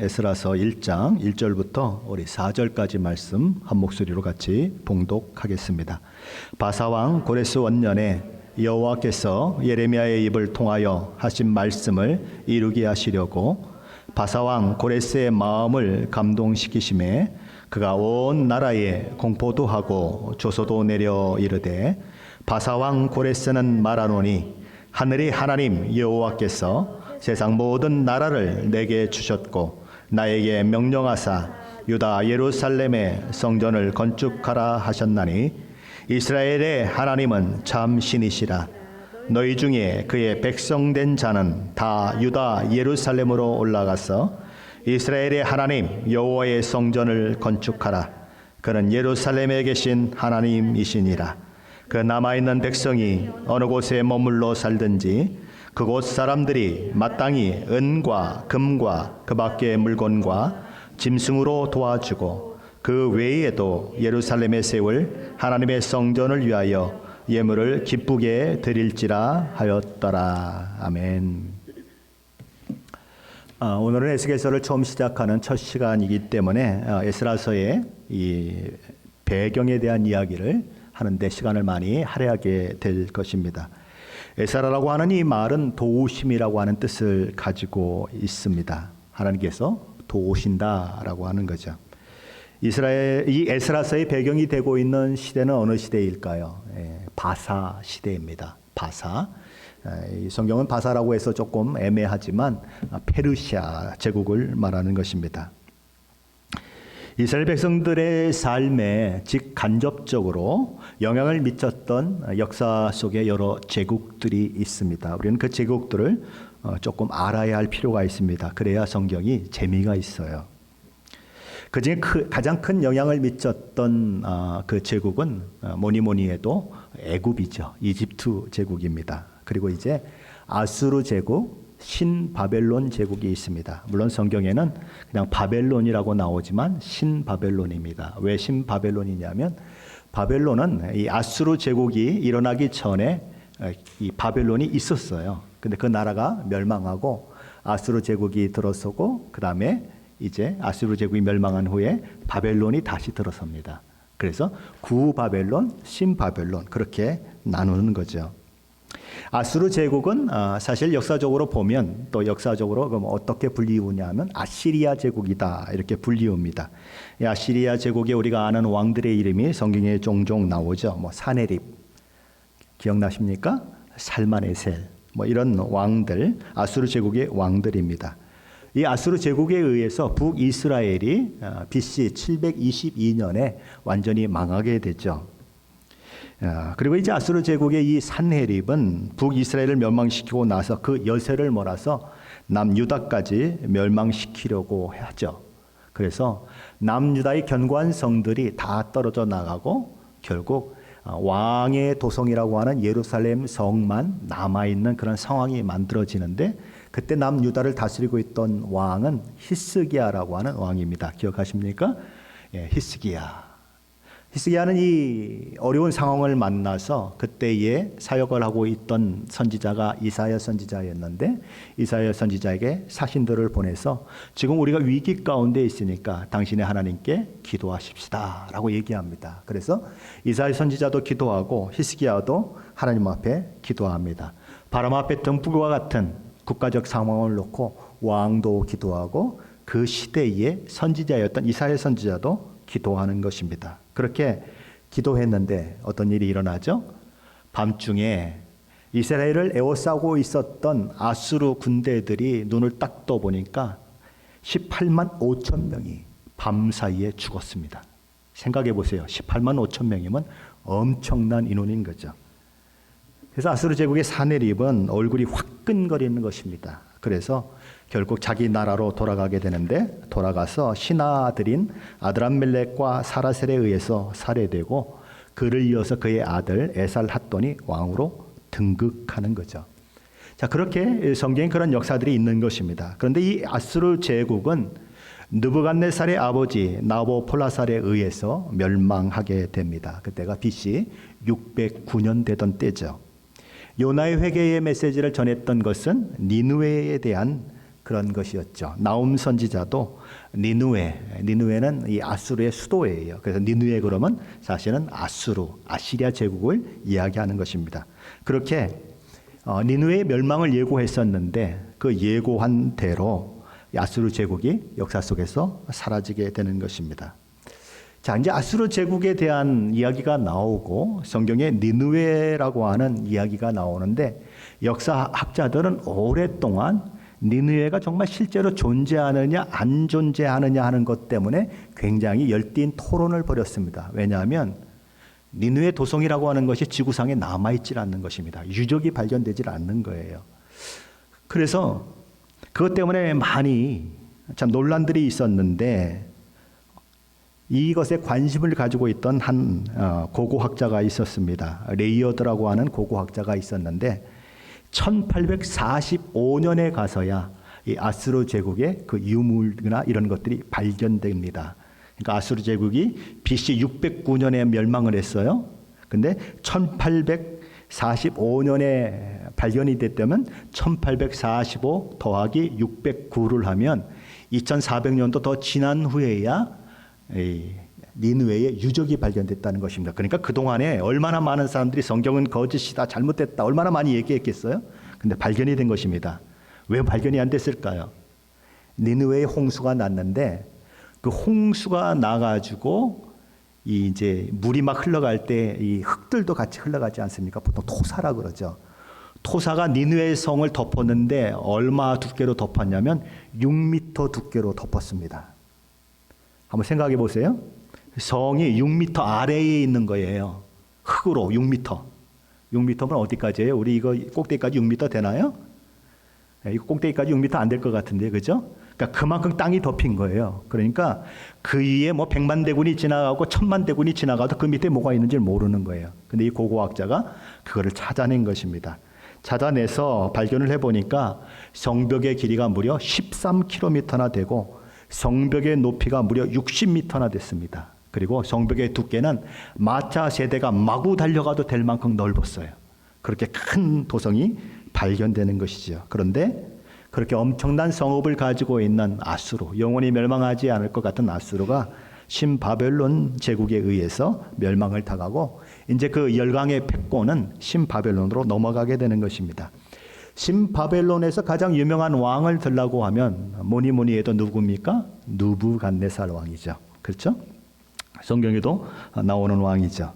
에스라서 1장 1절부터 우리 4절까지 말씀 한 목소리로 같이 봉독하겠습니다. 바사왕 고레스 원년에 여호와께서 예레미야의 입을 통하여 하신 말씀을 이루게 하시려고 바사왕 고레스의 마음을 감동시키심에 그가 온 나라에 공포도 하고 조소도 내려 이르되 바사왕 고레스는 말하노니 하늘의 하나님 여호와께서 세상 모든 나라를 내게 주셨고 나에게 명령하사 유다 예루살렘의 성전을 건축하라 하셨나니 이스라엘의 하나님은 참 신이시라. 너희 중에 그의 백성된 자는 다 유다 예루살렘으로 올라가서 이스라엘의 하나님 여호와의 성전을 건축하라. 그는 예루살렘에 계신 하나님이시니라. 그 남아있는 백성이 어느 곳에 머물러 살든지 그곳 사람들이 마땅히 은과 금과 그 밖의 물건과 짐승으로 도와주고 그 외에도 예루살렘에 세울 하나님의 성전을 위하여 예물을 기쁘게 드릴지라 하였더라. 아멘. 오늘은 에스겔서를 처음 시작하는 첫 시간이기 때문에 에스라서의 이 배경에 대한 이야기를 하는데 시간을 많이 할애하게 될 것입니다. 에스라라고 하는 이 말은 도우심이라고 하는 뜻을 가지고 있습니다. 하나님께서 도우신다라고 하는 거죠. 이 에스라서의 배경이 되고 있는 시대는 어느 시대일까요? 바사 시대입니다. 바사. 이 성경은 바사라고 해서 조금 애매하지만 페르시아 제국을 말하는 것입니다. 이스라엘 백성들의 삶에 직간접적으로 영향을 미쳤던 역사 속에 여러 제국들이 있습니다. 우리는 그 제국들을 조금 알아야 할 필요가 있습니다. 그래야 성경이 재미가 있어요. 그중에 가장 큰 영향을 미쳤던 그 제국은 뭐니 해도 애굽이죠. 이집트 제국입니다. 그리고 이제 아수르 제국, 신바벨론 제국이 있습니다. 물론 성경에는 그냥 바벨론이라고 나오지만 신바벨론입니다. 왜 신바벨론이냐면 바벨론은 이 아수르 제국이 일어나기 전에 이 바벨론이 있었어요. 근데 그 나라가 멸망하고 아수르 제국이 들어서고 그 다음에 이제 아수르 제국이 멸망한 후에 바벨론이 다시 들어섭니다. 그래서 구바벨론, 신바벨론 그렇게 나누는 거죠. 아수르 제국은 사실 역사적으로 보면 또 역사적으로 그럼 어떻게 불리우냐면 아시리아 제국이다 이렇게 불리웁니다. 이 아시리아 제국에 우리가 아는 왕들의 이름이 성경에 종종 나오죠. 뭐 사네립 기억나십니까? 살마네셀 뭐 이런 왕들 아수르 제국의 왕들입니다. 이 아수르 제국에 의해서 북이스라엘이 BC 722년에 완전히 망하게 되죠. 그리고 이제 아수르 제국의 이 산헤립은 북이스라엘을 멸망시키고 나서 그 여세를 몰아서 남유다까지 멸망시키려고 하죠. 그래서 남유다의 견고한 성들이 다 떨어져 나가고 결국 왕의 도성이라고 하는 예루살렘 성만 남아있는 그런 상황이 만들어지는데 그때 남유다를 다스리고 있던 왕은 히스기야라고 하는 왕입니다. 기억하십니까? 히스기야는 이 어려운 상황을 만나서 그때에 사역을 하고 있던 선지자가 이사야 선지자였는데 이사야 선지자에게 사신들을 보내서 지금 우리가 위기 가운데 있으니까 당신의 하나님께 기도하십시다 라고 얘기합니다. 그래서 이사야 선지자도 기도하고 히스기야도 하나님 앞에 기도합니다. 바람 앞에 등불과 같은 국가적 상황을 놓고 왕도 기도하고 그 시대의 선지자였던 이사야 선지자도 기도하는 것입니다. 그렇게 기도했는데 어떤 일이 일어나죠? 밤중에 이스라엘을 에워싸고 있었던 아수르 군대들이 눈을 딱 떠보니까 18만 5천 명이 밤사이에 죽었습니다. 생각해 보세요. 18만 5천 명이면 엄청난 인원인 거죠. 그래서 아수르 제국의 사네립은 얼굴이 화끈거리는 것입니다. 그래서 결국 자기 나라로 돌아가게 되는데 돌아가서 신하들인 아드람멜렉과 사라셀에 의해서 살해되고 그를 이어서 그의 아들 에살핫돈이 왕으로 등극하는 거죠. 자, 그렇게 성경에 그런 역사들이 있는 것입니다. 그런데 이 아수르 제국은 느부갓네살의 아버지 나보폴라살에 의해서 멸망하게 됩니다. 그때가 BC 609년 되던 때죠. 요나의 회개의 메시지를 전했던 것은 니느웨에 대한 그런 것이었죠. 나움 선지자도 니느웨는 이 아수르의 수도예요. 그래서 니느웨 그러면 사실은 아시리아 제국을 이야기하는 것입니다. 그렇게 니느웨의 멸망을 예고했었는데 그 예고한 대로 아수르 제국이 역사 속에서 사라지게 되는 것입니다. 자, 이제 아수르 제국에 대한 이야기가 나오고 성경에 니느웨라고 하는 이야기가 나오는데 역사학자들은 오랫동안 니느웨가 정말 실제로 존재하느냐 안 존재하느냐 하는 것 때문에 굉장히 열띤 토론을 벌였습니다. 왜냐하면 니느웨 도성이라고 하는 것이 지구상에 남아있질 않는 것입니다. 유적이 발견되질 않는 거예요. 그래서 그것 때문에 많이 참 논란들이 있었는데 이것에 관심을 가지고 있던 한 고고학자가 있었습니다. 레이어드라고 하는 고고학자가 있었는데 1845년에 가서야 이 아수르 제국의 그 유물이나 이런 것들이 발견됩니다. 그러니까 아수르 제국이 BC 609년에 멸망을 했어요. 근데 1845년에 발견이 됐다면 1845 더하기 609를 하면 2400년도 더 지난 후에야 니느웨의 유적이 발견됐다는 것입니다. 그러니까 그동안에 얼마나 많은 사람들이 성경은 거짓이다, 잘못됐다, 얼마나 많이 얘기했겠어요? 근데 발견이 된 것입니다. 왜 발견이 안 됐을까요? 니느웨의 홍수가 났는데 그 홍수가 나가지고 이제 물이 막 흘러갈 때 이 흙들도 같이 흘러가지 않습니까? 보통 토사라 그러죠. 토사가 니느웨 성을 덮었는데 얼마 두께로 덮었냐면 6m 두께로 덮었습니다. 한번 생각해 보세요. 성이 6m 아래에 있는 거예요. 흙으로 6m. 6m면 어디까지예요? 우리 이거 꼭대기까지 6m 되나요? 이 꼭대기까지 6m 안 될 것 같은데, 그죠? 그러니까 그만큼 땅이 덮인 거예요. 그러니까 그 위에 뭐 100만 대군이 지나가고 1000만 대군이 지나가도 그 밑에 뭐가 있는지 모르는 거예요. 근데 이 고고학자가 그거를 찾아낸 것입니다. 찾아내서 발견을 해보니까 성벽의 길이가 무려 13km나 되고 성벽의 높이가 무려 60m나 됐습니다. 그리고 성벽의 두께는 마차 세대가 마구 달려가도 될 만큼 넓었어요. 그렇게 큰 도성이 발견되는 것이죠. 그런데 그렇게 엄청난 성읍을 가지고 있는 아수르, 영원히 멸망하지 않을 것 같은 아수르가 신바벨론 제국에 의해서 멸망을 당하고 이제 그 열강의 패권은 신바벨론으로 넘어가게 되는 것입니다. 신바벨론에서 가장 유명한 왕을 들라고 하면 뭐니 해도 누굽니까? 느부갓네살 왕이죠. 그렇죠? 성경에도 나오는 왕이죠.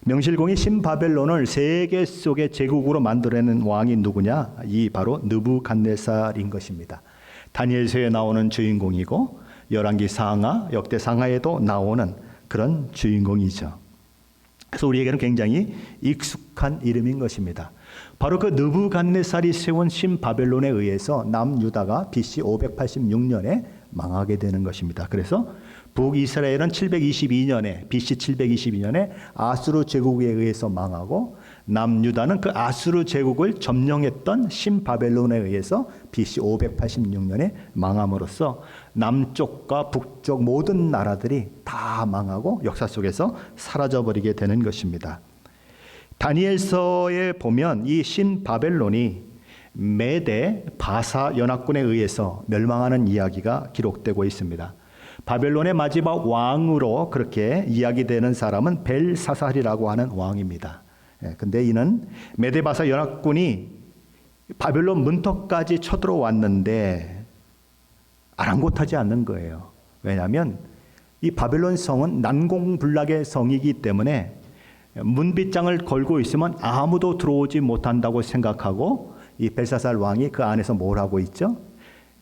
명실공히 신바벨론을 세계 속의 제국으로 만들어낸 왕이 누구냐? 이 바로 느부갓네살인 것입니다. 다니엘서에 나오는 주인공이고 열왕기 상하, 역대 상하에도 나오는 그런 주인공이죠. 그래서 우리에게는 굉장히 익숙한 이름인 것입니다. 바로 그 느부갓네살이 세운 신바벨론에 의해서 남유다가 BC 586년에 망하게 되는 것입니다. 그래서 북이스라엘은 722년에 BC 722년에 아수르 제국에 의해서 망하고 남유다는 그 아수르 제국을 점령했던 신바벨론에 의해서 BC 586년에 망함으로써 남쪽과 북쪽 모든 나라들이 다 망하고 역사 속에서 사라져버리게 되는 것입니다. 다니엘서에 보면 이 신바벨론이 메대 바사 연합군에 의해서 멸망하는 이야기가 기록되고 있습니다. 바벨론의 마지막 왕으로 그렇게 이야기되는 사람은 벨사살이라고 하는 왕입니다. 근데 이는 메대 바사 연합군이 바벨론 문턱까지 쳐들어왔는데 아랑곳하지 않는 거예요. 왜냐하면 이 바벨론 성은 난공불락의 성이기 때문에 문빗장을 걸고 있으면 아무도 들어오지 못한다고 생각하고 이 벨사살 왕이 그 안에서 뭘 하고 있죠?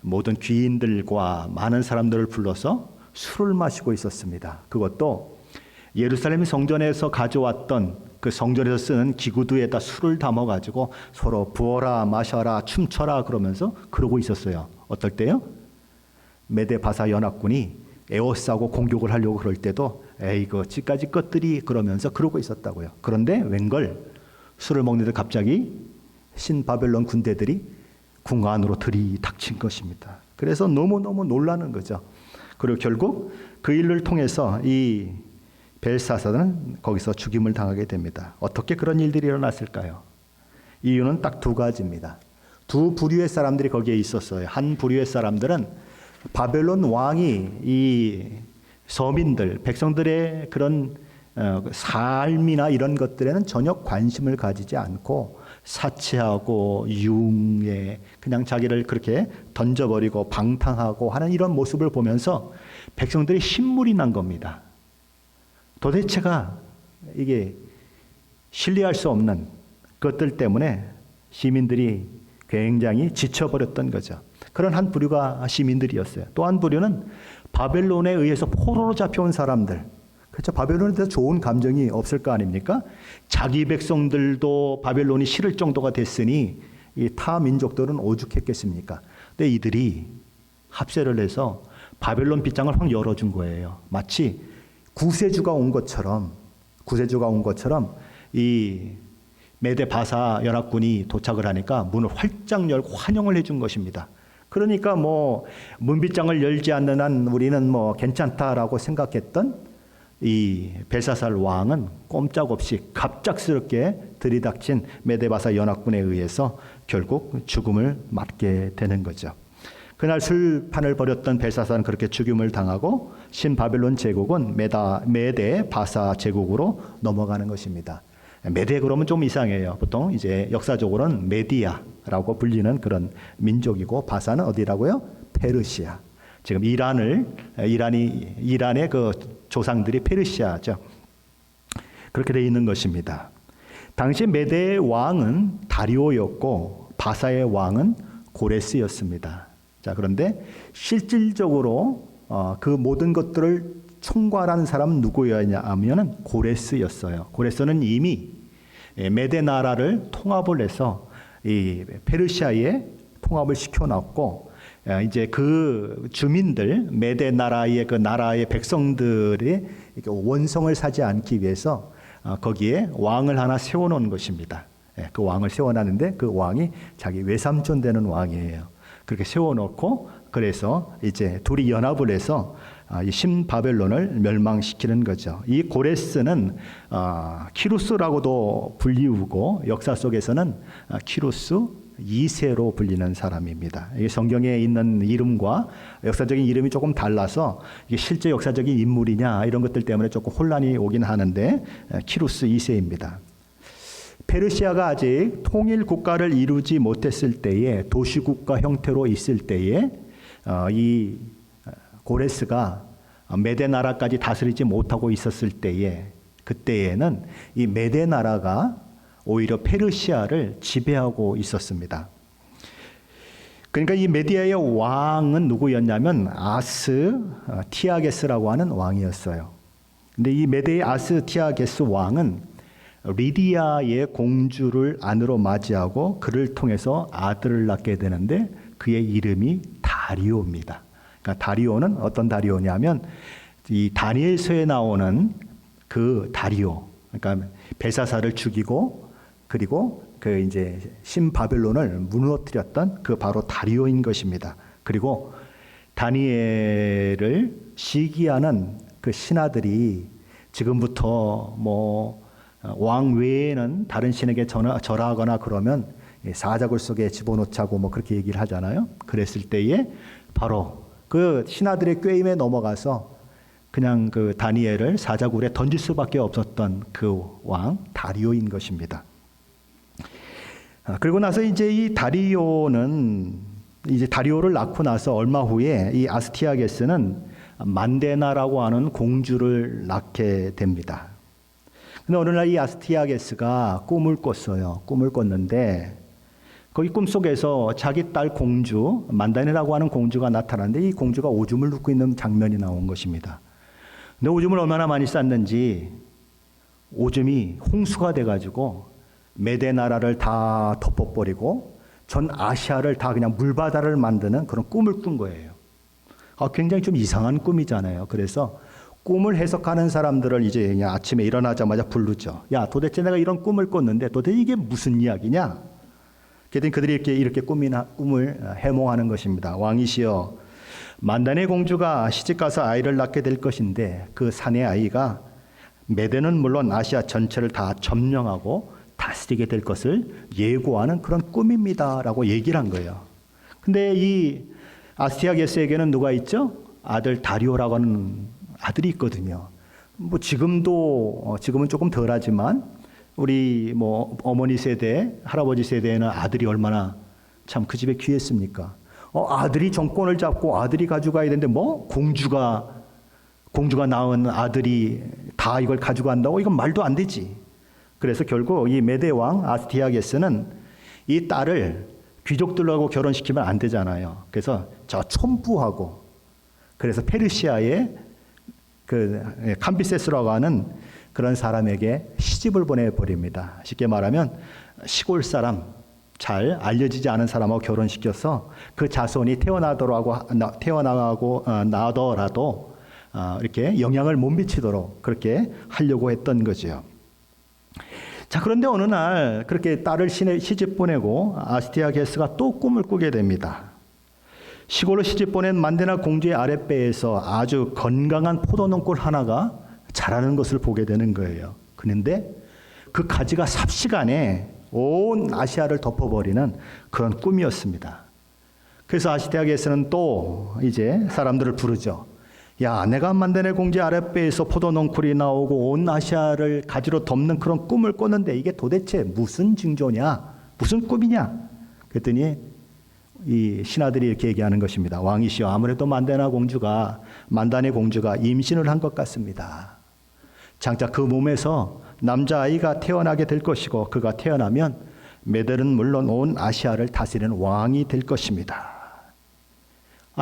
모든 귀인들과 많은 사람들을 불러서 술을 마시고 있었습니다. 그것도 예루살렘 성전에서 가져왔던 그 성전에서 쓰는 기구두에다 술을 담아가지고 서로 부어라 마셔라 춤춰라 그러면서 그러고 있었어요. 어떨 때요? 메대 바사 연합군이 에워싸고 공격을 하려고 그럴 때도 에이그 지까지 것들이 그러면서 그러고 있었다고요. 그런데 웬걸 술을 먹는데 갑자기 신바벨론 군대들이 궁 안으로 들이닥친 것입니다. 그래서 너무너무 놀라는 거죠. 그리고 결국 그 일을 통해서 이 벨사살은 거기서 죽임을 당하게 됩니다. 어떻게 그런 일들이 일어났을까요? 이유는 딱 두 가지입니다. 두 부류의 사람들이 거기에 있었어요. 한 부류의 사람들은 바벨론 왕이 이 서민들, 백성들의 그런 삶이나 이런 것들에는 전혀 관심을 가지지 않고 사치하고 유흥에 그냥 자기를 그렇게 던져버리고 방탕하고 하는 이런 모습을 보면서 백성들이 신물이 난 겁니다. 도대체가 이게 신뢰할 수 없는 것들 때문에 시민들이 굉장히 지쳐버렸던 거죠. 그런 한 부류가 시민들이었어요. 또 한 부류는 바벨론에 의해서 포로로 잡혀온 사람들. 그렇죠. 바벨론에 대해서 좋은 감정이 없을 거 아닙니까? 자기 백성들도 바벨론이 싫을 정도가 됐으니 이 타 민족들은 오죽했겠습니까? 근데 이들이 합세를 해서 바벨론 빗장을 확 열어준 거예요. 마치 구세주가 온 것처럼 이 메데 바사 연합군이 도착을 하니까 문을 활짝 열고 환영을 해준 것입니다. 그러니까 뭐 문빗장을 열지 않는 한 우리는 뭐 괜찮다라고 생각했던 이 벨사살 왕은 꼼짝없이 갑작스럽게 들이닥친 메데바사 연합군에 의해서 결국 죽음을 맞게 되는 거죠. 그날 술판을 벌였던 벨사살은 그렇게 죽임을 당하고 신바벨론 제국은 메데 바사 제국으로 넘어가는 것입니다. 메데 그러면 좀 이상해요. 보통 이제 역사적으로는 메디아라고 불리는 그런 민족이고 바사는 어디라고요? 페르시아. 지금 이란의 그 조상들이 페르시아죠. 그렇게 되어 있는 것입니다. 당시 메데의 왕은 다리오였고 바사의 왕은 고레스였습니다. 자, 그런데 실질적으로 그 모든 것들을 총괄하는 사람은 누구였냐 하면은 고레스였어요. 고레스는 이미 메데 나라를 통합을 해서 이 페르시아에 통합을 시켜놨고 이제 그 주민들 메데 나라의 그 나라의 백성들이 원성을 사지 않기 위해서 거기에 왕을 하나 세워놓은 것입니다. 그 왕을 세워놨는데 그 왕이 자기 외삼촌 되는 왕이에요. 그렇게 세워놓고 그래서 이제 둘이 연합을 해서 이 신바벨론을 멸망시키는 거죠. 이 고레스는 키루스라고도 불리우고 역사 속에서는 키루스 2세로 불리는 사람입니다. 이게 성경에 있는 이름과 역사적인 이름이 조금 달라서 이게 실제 역사적인 인물이냐 이런 것들 때문에 조금 혼란이 오긴 하는데 키루스 2세입니다. 페르시아가 아직 통일 국가를 이루지 못했을 때에 도시국가 형태로 있을 때에 이 고레스가 메데 나라까지 다스리지 못하고 있었을 때에 그때에는 이 메데 나라가 오히려 페르시아를 지배하고 있었습니다. 그러니까 이 메디아의 왕은 누구였냐면 아스티아게스라고 하는 왕이었어요. 근데 이 메데의 아스티아게스 왕은 리디아의 공주를 아내로 맞이하고 그를 통해서 아들을 낳게 되는데 그의 이름이 다리오입니다. 그러니까 다리오는 어떤 다리오냐면 이 다니엘서에 나오는 그 다리오, 그러니까 벨사살을 죽이고 그리고 그 이제 신바벨론을 무너뜨렸던 그 바로 다리오인 것입니다. 그리고 다니엘을 시기하는 그 신하들이 지금부터 뭐 왕 외에는 다른 신에게 절하거나 그러면 사자굴 속에 집어넣자고 뭐 그렇게 얘기를 하잖아요. 그랬을 때에 바로 그 신하들의 꾀임에 넘어가서 그냥 그 다니엘을 사자굴에 던질 수밖에 없었던 그 왕 다리오인 것입니다. 그리고 나서 이제 이 다리오는 이제 다리오를 낳고 나서 얼마 후에 이 아스티아게스는 만데나라고 하는 공주를 낳게 됩니다. 근데 어느 날 이 아스티아게스가 꿈을 꿨어요. 꿈을 꿨는데 거기 꿈속에서 자기 딸 공주 만다네라고 하는 공주가 나타났는데 이 공주가 오줌을 눕고 있는 장면이 나온 것입니다. 근데 오줌을 얼마나 많이 쌌는지 오줌이 홍수가 돼가지고 메데 나라를 다 덮어버리고 전 아시아를 다 그냥 물바다를 만드는 그런 꿈을 꾼 거예요. 굉장히 좀 이상한 꿈이잖아요. 그래서 꿈을 해석하는 사람들을 이제 그냥 아침에 일어나자마자 부르죠. 야, 도대체 내가 이런 꿈을 꿨는데 도대체 이게 무슨 이야기냐? 그랬더니 그들이 이렇게 꿈을 해몽하는 것입니다. 왕이시여, 만다네 공주가 시집가서 아이를 낳게 될 것인데 그 산의 아이가 메데는 물론 아시아 전체를 다 점령하고 다 다스리게 될 것을 예고하는 그런 꿈입니다라고 얘기를 한 거예요. 근데 이 아스티아게스에게는 누가 있죠? 아들 다리오라고 하는 아들이 있거든요. 뭐 지금은 조금 덜하지만 우리 뭐 어머니 세대, 할아버지 세대에는 아들이 얼마나 참 그 집에 귀했습니까? 아들이 정권을 잡고 아들이 가져가야 되는데 뭐 공주가 낳은 아들이 다 이걸 가져간다고? 이건 말도 안 되지. 그래서 결국 이 메대 왕 아스티아게스는 이 딸을 귀족들하고 결혼시키면 안 되잖아요. 그래서 저 촌부하고, 그래서 페르시아의 그 캄비세스라고 하는 그런 사람에게 시집을 보내버립니다. 쉽게 말하면 시골 사람, 잘 알려지지 않은 사람하고 결혼시켜서 그 자손이 나더라도 이렇게 영향을 못 미치도록 그렇게 하려고 했던 거죠. 자, 그런데 어느 날 그렇게 딸을 시집 보내고 아스티아게스가 또 꿈을 꾸게 됩니다. 시골로 시집 보낸 만데나 공주의 아랫배에서 아주 건강한 포도농골 하나가 자라는 것을 보게 되는 거예요. 그런데 그 가지가 삽시간에 온 아시아를 덮어버리는 그런 꿈이었습니다. 그래서 아스티아게스는 또 이제 사람들을 부르죠. 야, 내가 만데네 공주의 아랫배에서 포도농쿨이 나오고 온 아시아를 가지로 덮는 그런 꿈을 꿨는데 이게 도대체 무슨 징조냐? 무슨 꿈이냐? 그랬더니 이 신하들이 이렇게 얘기하는 것입니다. 왕이시여, 아무래도 만다네 공주가 임신을 한 것 같습니다. 장차 그 몸에서 남자아이가 태어나게 될 것이고 그가 태어나면 메델은 물론 온 아시아를 다스리는 왕이 될 것입니다.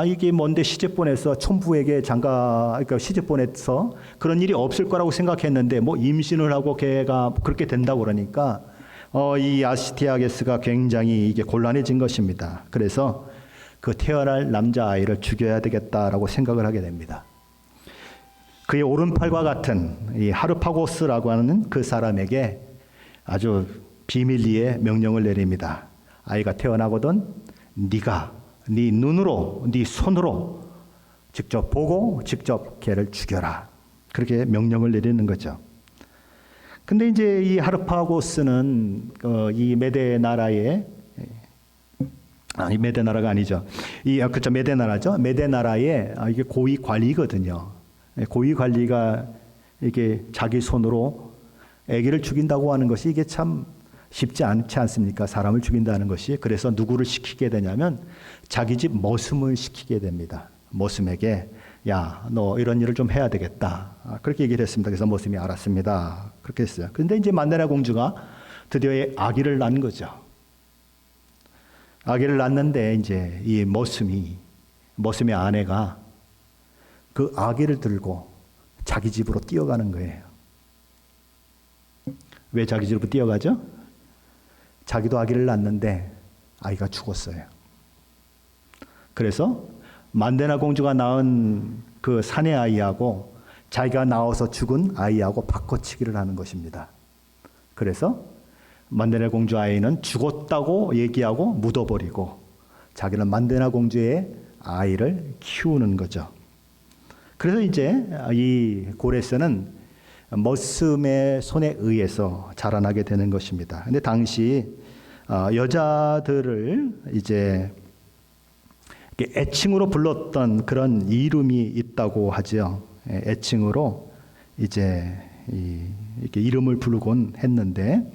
이게 뭔데 시집 보내서 촌부에게 그러니까 시집 보내서 그런 일이 없을 거라고 생각했는데 뭐 임신을 하고 걔가 그렇게 된다고 그러니까 이 아스티아게스가 굉장히 이게 곤란해진 것입니다. 그래서 그 태어날 남자아이를 죽여야 되겠다라고 생각을 하게 됩니다. 그의 오른팔과 같은 이 하르파고스라고 하는 그 사람에게 아주 비밀리에 명령을 내립니다. 아이가 태어나거든 네가 네 눈으로, 네 손으로 직접 보고 직접 걔를 죽여라. 그렇게 명령을 내리는 거죠. 근데 이제 이 하르파고스는 이 메데 나라의 메데 나라가 아니죠. 그렇죠. 메데 나라죠. 메데 나라의 이게 고위 관리거든요. 고위 관리가 이게 자기 손으로 아기를 죽인다고 하는 것이 이게 참 쉽지 않지 않습니까? 사람을 죽인다는 것이. 그래서 누구를 시키게 되냐면 자기 집 머슴을 시키게 됩니다. 머슴에게 야, 너 이런 일을 좀 해야 되겠다. 그렇게 얘기를 했습니다. 그래서 머슴이 알았습니다. 그렇게 했어요. 그런데 이제 만다네 공주가 드디어 아기를 낳은 거죠. 아기를 낳는데 이제 이 머슴의 아내가 그 아기를 들고 자기 집으로 뛰어가는 거예요. 왜 자기 집으로 뛰어가죠? 자기도 아기를 낳았는데 아이가 죽었어요. 그래서 만데나 공주가 낳은 그 사내 아이하고 자기가 낳아서 죽은 아이하고 바꿔치기를 하는 것입니다. 그래서 만데나 공주 아이는 죽었다고 얘기하고 묻어버리고 자기는 만데나 공주의 아이를 키우는 거죠. 그래서 이제 이 고레스는 머슴의 손에 의해서 자라나게 되는 것입니다. 근데 당시 여자들을 이제 애칭으로 불렀던 그런 이름이 있다고 하죠. 애칭으로 이제 이렇게 이름을 부르곤 했는데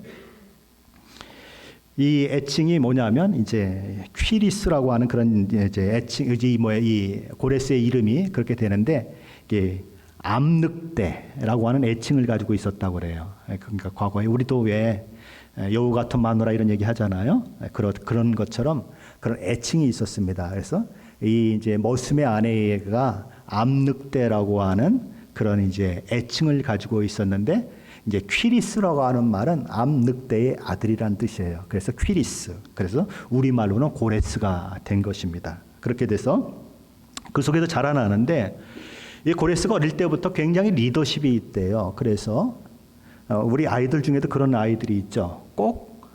이 애칭이 뭐냐면 이제 퀴리스라고 하는 그런 이제 애칭, 이 고레스의 이름이 그렇게 되는데 이게 암늑대라고 하는 애칭을 가지고 있었다고 그래요. 그러니까 과거에 우리도 왜 여우 같은 마누라 이런 얘기 하잖아요. 그런 것처럼 그런 애칭이 있었습니다. 그래서 이 이제 머슴의 아내가 암늑대라고 하는 그런 이제 애칭을 가지고 있었는데 이제 퀴리스라고 하는 말은 암늑대의 아들이란 뜻이에요. 그래서 퀴리스. 그래서 우리말로는 고레스가 된 것입니다. 그렇게 돼서 그 속에서 자라나는데 이 고레스가 어릴 때부터 굉장히 리더십이 있대요. 그래서 우리 아이들 중에도 그런 아이들이 있죠. 꼭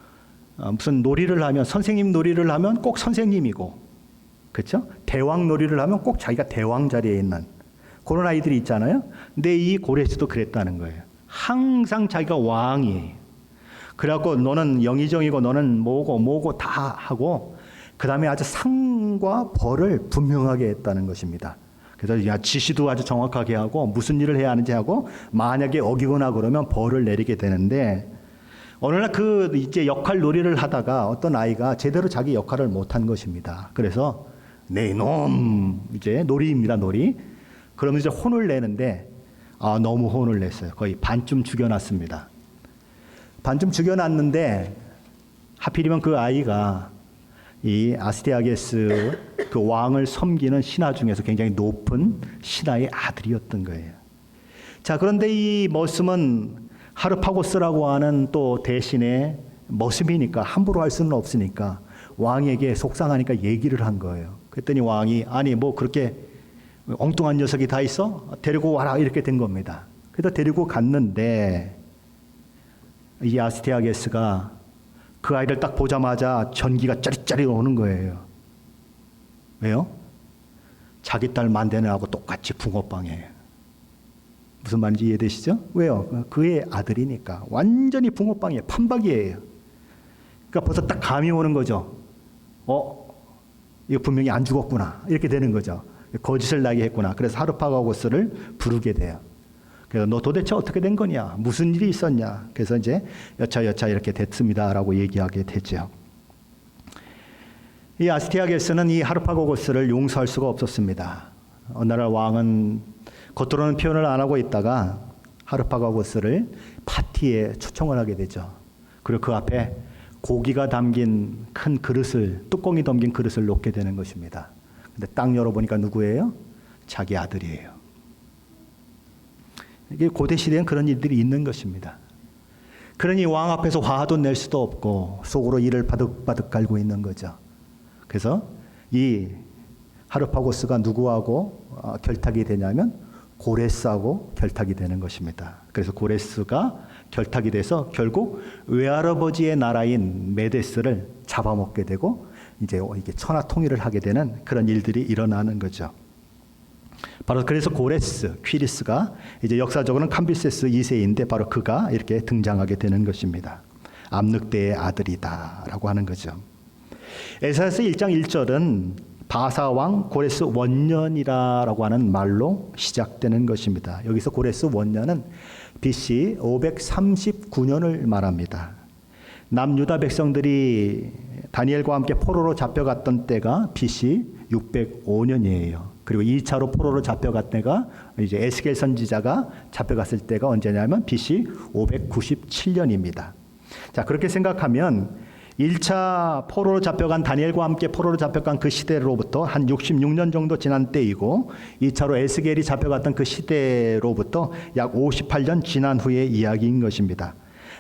무슨 놀이를 하면 선생님 놀이를 하면 꼭 선생님이고, 그렇죠? 대왕 놀이를 하면 꼭 자기가 대왕 자리에 있는 그런 아이들이 있잖아요. 근데 이 고레스도 그랬다는 거예요. 항상 자기가 왕이에요. 그래갖고 너는 영의정이고 너는 뭐고 다 하고 그 다음에 아주 상과 벌을 분명하게 했다는 것입니다. 그래서 지시도 아주 정확하게 하고 무슨 일을 해야 하는지 하고 만약에 어기거나 그러면 벌을 내리게 되는데 어느 날 그 이제 역할 놀이를 하다가 어떤 아이가 제대로 자기 역할을 못한 것입니다. 그래서 네 이놈 이제 놀이입니다, 놀이. 그러면 이제 혼을 내는데 너무 혼을 냈어요. 거의 반쯤 죽여놨습니다. 반쯤 죽여놨는데 하필이면 그 아이가 이 아스티아게스 그 왕을 섬기는 신하 중에서 굉장히 높은 신하의 아들이었던 거예요. 자, 그런데 이 머슴은 하르파고스라고 하는 또 대신의 머슴이니까 함부로 할 수는 없으니까 왕에게 속상하니까 얘기를 한 거예요. 그랬더니 왕이 아니 뭐 그렇게 엉뚱한 녀석이 다 있어? 데리고 와라 이렇게 된 겁니다. 그래서 데리고 갔는데 이 아스티아게스가 그 아이를 딱 보자마자 전기가 짜릿짜릿 오는 거예요. 왜요? 자기 딸 만대느라고 똑같이 붕어빵이에요. 무슨 말인지 이해되시죠? 왜요? 그의 아들이니까 완전히 붕어빵이에요. 판박이에요. 그러니까 벌써 딱 감이 오는 거죠. 이거 분명히 안 죽었구나 이렇게 되는 거죠. 거짓을 나게 했구나. 그래서 하르파고스를 부르게 돼요. 그래서 너 도대체 어떻게 된 거냐? 무슨 일이 있었냐? 그래서 이제 여차 이렇게 됐습니다라고 얘기하게 되죠. 이 아스티아게스는 이 하르파고스를 용서할 수가 없었습니다. 어느 날 왕은 겉으로는 표현을 안 하고 있다가 하르파고스를 파티에 초청을 하게 되죠. 그리고 그 앞에 고기가 담긴 큰 그릇을 뚜껑이 담긴 그릇을 놓게 되는 것입니다. 근데 딱 열어보니까 누구예요? 자기 아들이에요. 이게 고대 시대엔 그런 일들이 있는 것입니다. 그러니 왕 앞에서 화도 낼 수도 없고 속으로 이를 바득바득 갈고 있는 거죠. 그래서 이 하르파고스가 누구하고 결탁이 되냐면 고레스하고 결탁이 되는 것입니다. 그래서 고레스가 결탁이 돼서 결국 외할아버지의 나라인 메데스를 잡아먹게 되고 이제 이게 천하 통일을 하게 되는 그런 일들이 일어나는 거죠. 바로 그래서 고레스, 퀴리스가 이제 역사적으로는 캄비세스 2세인데 바로 그가 이렇게 등장하게 되는 것입니다. 암늑대의 아들이다라고 하는 거죠. 에사야서 1장 1절은 바사왕 고레스 원년이라고 하는 말로 시작되는 것입니다. 여기서 고레스 원년은 BC 539년을 말합니다. 남유다 백성들이 다니엘과 함께 포로로 잡혀갔던 때가 BC 605년이에요. 그리고 2차로 포로로 잡혀갔던 때가 이제 에스겔 선지자가 잡혀갔을 때가 언제냐면 BC 597년입니다. 자, 그렇게 생각하면 1차 포로로 잡혀간 다니엘과 함께 포로로 잡혀간 그 시대로부터 한 66년 정도 지난 때이고 2차로 에스겔이 잡혀갔던 그 시대로부터 약 58년 지난 후의 이야기인 것입니다.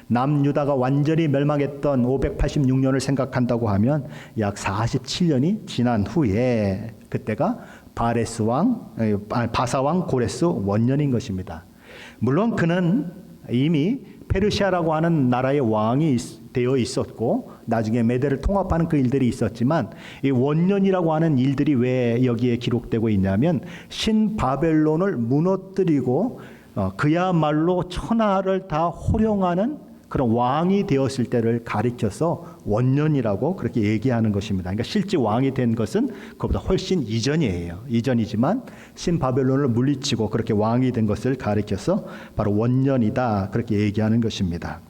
남유다가 완전히 멸망했던 586년을 생각한다고 하면 약 47년이 지난 후에 그때가 바사왕 고레스 원년인 것입니다. 물론 그는 이미 페르시아라고 하는 나라의 왕이 되어 있었고 나중에 메대를 통합하는 그 일들이 있었지만 이 원년이라고 하는 일들이 왜 여기에 기록되고 있냐면 신바벨론을 무너뜨리고 그야말로 천하를 다 호령하는 그런 왕이 되었을 때를 가리켜서 원년이라고 그렇게 얘기하는 것입니다. 그러니까 실제 왕이 된 것은 그보다 훨씬 이전이에요. 이전이지만 신바벨론을 물리치고 그렇게 왕이 된 것을 가리켜서 바로 원년이다 그렇게 얘기하는 것입니다.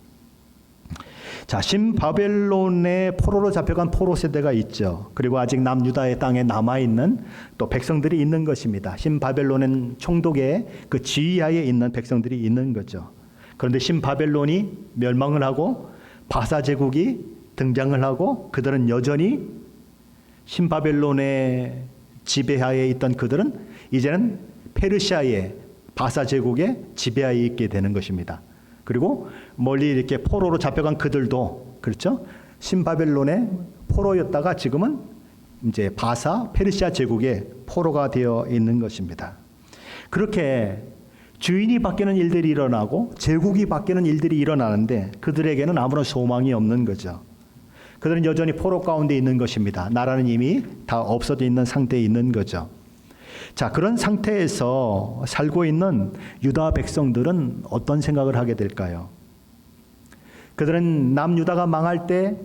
자, 신바벨론의 포로로 잡혀간 포로 세대가 있죠. 그리고 아직 남유다의 땅에 남아있는 또 백성들이 있는 것입니다. 신바벨론은 총독의 그 지휘하에 있는 백성들이 있는 거죠. 그런데 신바벨론이 멸망을 하고 바사 제국이 등장을 하고 그들은 여전히 신바벨론의 지배하에 있던 그들은 이제는 페르시아의 바사 제국의 지배하에 있게 되는 것입니다. 그리고 멀리 이렇게 포로로 잡혀간 그들도 그렇죠? 신바벨론의 포로였다가 지금은 이제 바사 페르시아 제국의 포로가 되어 있는 것입니다. 그렇게 주인이 바뀌는 일들이 일어나고 제국이 바뀌는 일들이 일어나는데 그들에게는 아무런 소망이 없는 거죠. 그들은 여전히 포로 가운데 있는 것입니다. 나라는 이미 다 없어져 있는 상태에 있는 거죠. 자, 그런 상태에서 살고 있는 유다 백성들은 어떤 생각을 하게 될까요? 그들은 남유다가 망할 때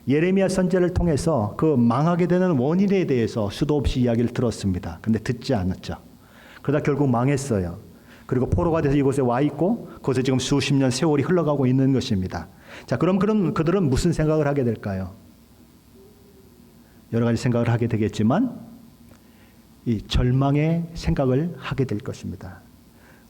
예레미야 선지자를 통해서 그 망하게 되는 원인에 대해서 수도 없이 이야기를 들었습니다. 근데 듣지 않았죠. 그러다 결국 망했어요. 그리고 포로가 돼서 이곳에 와 있고 그곳에 지금 수십 년 세월이 흘러가고 있는 것입니다. 자, 그럼 그들은 무슨 생각을 하게 될까요? 여러 가지 생각을 하게 되겠지만 이 절망의 생각을 하게 될 것입니다.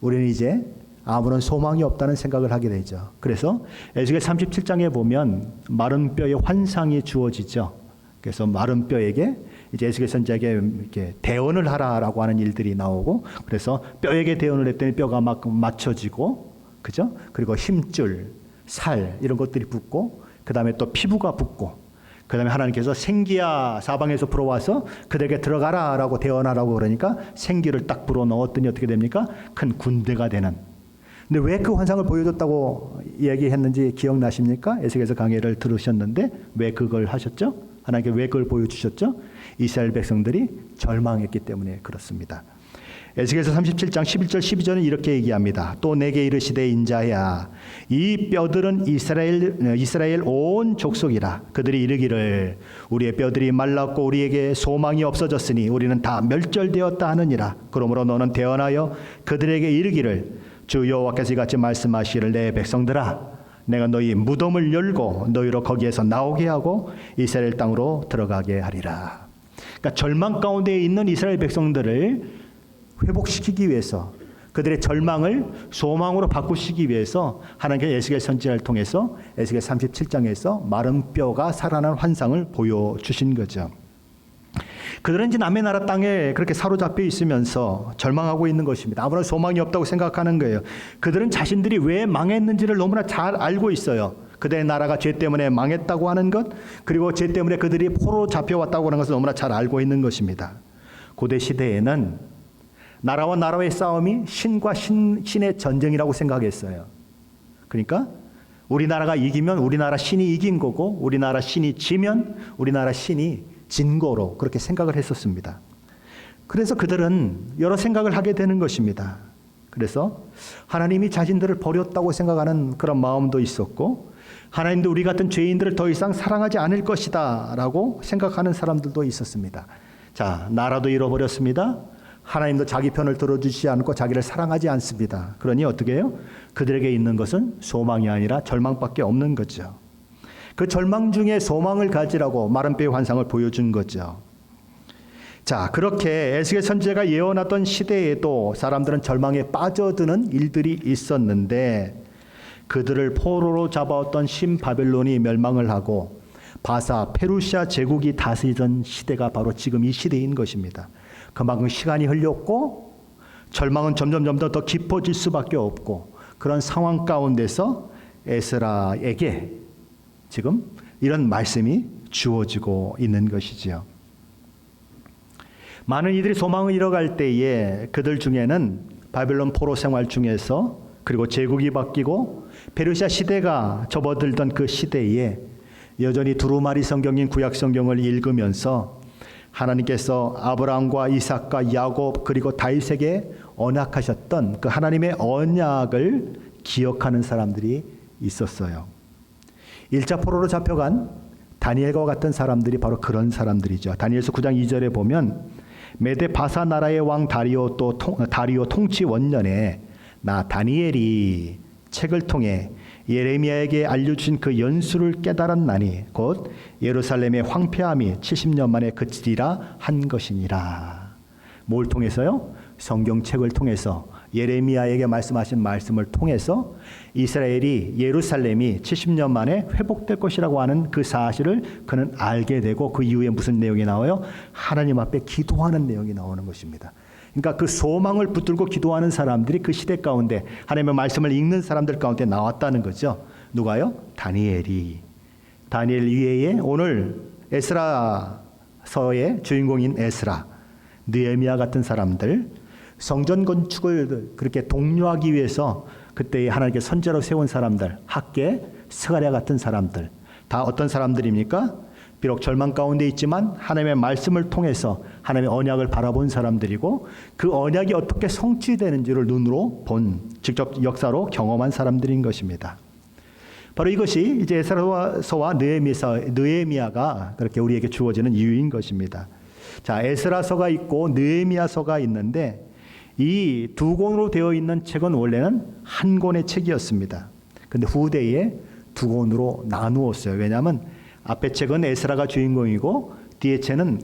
우리는 이제 아무런 소망이 없다는 생각을 하게 되죠. 그래서 에스겔 37장에 보면 마른 뼈의 환상이 주어지죠. 그래서 마른 뼈에게 이제 에스겔 선지자에게 이렇게 대언을 하라라고 하는 일들이 나오고, 그래서 뼈에게 대언을 했더니 뼈가 막 맞춰지고, 그죠? 그리고 힘줄, 살 이런 것들이 붙고, 그 다음에 또 피부가 붙고, 그 다음에 하나님께서 생기야 사방에서 불어와서 그들에게 들어가라라고 대언하라고 그러니까 생기를 딱 불어 넣었더니 어떻게 됩니까? 큰 군대가 되는. 근데 왜 그 환상을 보여줬다고 얘기했는지 기억나십니까? 에스겔서 강의를 들으셨는데 왜 그걸 하셨죠? 하나님께 왜 그걸 보여주셨죠? 이스라엘 백성들이 절망했기 때문에 그렇습니다. 에스겔서 37장 11절 12절은 이렇게 얘기합니다. 또 내게 이르시되 인자야, 이 뼈들은 이스라엘 온 족속이라. 그들이 이르기를 우리의 뼈들이 말랐고 우리에게 소망이 없어졌으니 우리는 다 멸절되었다 하느니라. 그러므로 너는 대언하여 그들에게 이르기를 주 여호와께서 이같이 말씀하시기를 내 백성들아, 내가 너희 무덤을 열고 너희로 거기에서 나오게 하고 이스라엘 땅으로 들어가게 하리라. 그러니까 절망 가운데 있는 이스라엘 백성들을 회복시키기 위해서, 그들의 절망을 소망으로 바꾸시기 위해서 하나님께서 에스겔 선지자를 통해서 에스겔 37장에서 마른 뼈가 살아난 환상을 보여주신 거죠. 그들은 이제 남의 나라 땅에 그렇게 사로잡혀 있으면서 절망하고 있는 것입니다. 아무런 소망이 없다고 생각하는 거예요. 그들은 자신들이 왜 망했는지를 너무나 잘 알고 있어요. 그들의 나라가 죄 때문에 망했다고 하는 것, 그리고 죄 때문에 그들이 포로 잡혀왔다고 하는 것을 너무나 잘 알고 있는 것입니다. 고대 시대에는 나라와 나라의 싸움이 신과 신의 전쟁이라고 생각했어요. 그러니까 우리나라가 이기면 우리나라 신이 이긴 거고, 우리나라 신이 지면 우리나라 신이 진 거로 그렇게 생각을 했었습니다. 그래서 그들은 여러 생각을 하게 되는 것입니다. 그래서 하나님이 자신들을 버렸다고 생각하는 그런 마음도 있었고, 하나님도 우리 같은 죄인들을 더 이상 사랑하지 않을 것이다 라고 생각하는 사람들도 있었습니다. 자, 나라도 잃어버렸습니다. 하나님도 자기 편을 들어주지 않고 자기를 사랑하지 않습니다. 그러니 어떻게 해요? 그들에게 있는 것은 소망이 아니라 절망밖에 없는 거죠. 그 절망 중에 소망을 가지라고 마른 뼈의 환상을 보여준 거죠. 자, 그렇게 에스겔 선지자가 예언하던 시대에도 사람들은 절망에 빠져드는 일들이 있었는데, 그들을 포로로 잡아왔던 신바벨론이 멸망을 하고 바사 페르시아 제국이 다스리던 시대가 바로 지금 이 시대인 것입니다. 그만큼 시간이 흘렸고 절망은 점점 더 깊어질 수밖에 없고, 그런 상황 가운데서 에스라에게 지금 이런 말씀이 주어지고 있는 것이지요. 많은 이들이 소망을 잃어갈 때에 그들 중에는 바벨론 포로 생활 중에서, 그리고 제국이 바뀌고 페르시아 시대가 접어들던 그 시대에 여전히 두루마리 성경인 구약 성경을 읽으면서 하나님께서 아브라함과 이삭과 야곱 그리고 다윗에게 언약하셨던 그 하나님의 언약을 기억하는 사람들이 있었어요. 1차 포로로 잡혀간 다니엘과 같은 사람들이 바로 그런 사람들이죠. 다니엘서 9장 2절에 보면 메데 바사 나라의 왕 다리오 통치 원년에 나 다니엘이 책을 통해 예레미야에게 알려주신 그 연수를 깨달았나니 곧 예루살렘의 황폐함이 70년 만에 그치리라 한 것이니라. 뭘 통해서요? 성경책을 통해서 예레미야에게 말씀하신 말씀을 통해서 이스라엘이 예루살렘이 70년 만에 회복될 것이라고 하는 그 사실을 그는 알게 되고, 그 이후에 무슨 내용이 나와요? 하나님 앞에 기도하는 내용이 나오는 것입니다. 그러니까 그 소망을 붙들고 기도하는 사람들이 그 시대 가운데 하나님의 말씀을 읽는 사람들 가운데 나왔다는 거죠. 누가요? 다니엘이. 다니엘 이외에 오늘 에스라서의 주인공인 에스라, 느헤미야 같은 사람들, 성전 건축을 그렇게 독려하기 위해서 그때 하나님께 선제로 세운 사람들, 학계, 스가랴 같은 사람들, 다 어떤 사람들입니까? 비록 절망 가운데 있지만 하나님의 말씀을 통해서 하나님의 언약을 바라본 사람들이고, 그 언약이 어떻게 성취되는지를 눈으로 본, 직접 역사로 경험한 사람들인 것입니다. 바로 이것이 이제 에스라서와 느헤미야가 그렇게 우리에게 주어지는 이유인 것입니다. 자, 에스라서가 있고 느헤미야서가 있는데 이 두 권으로 되어 있는 책은 원래는 한 권의 책이었습니다. 근데 후대에 두 권으로 나누었어요. 왜냐하면 앞에 책은 에스라가 주인공이고 뒤에 책은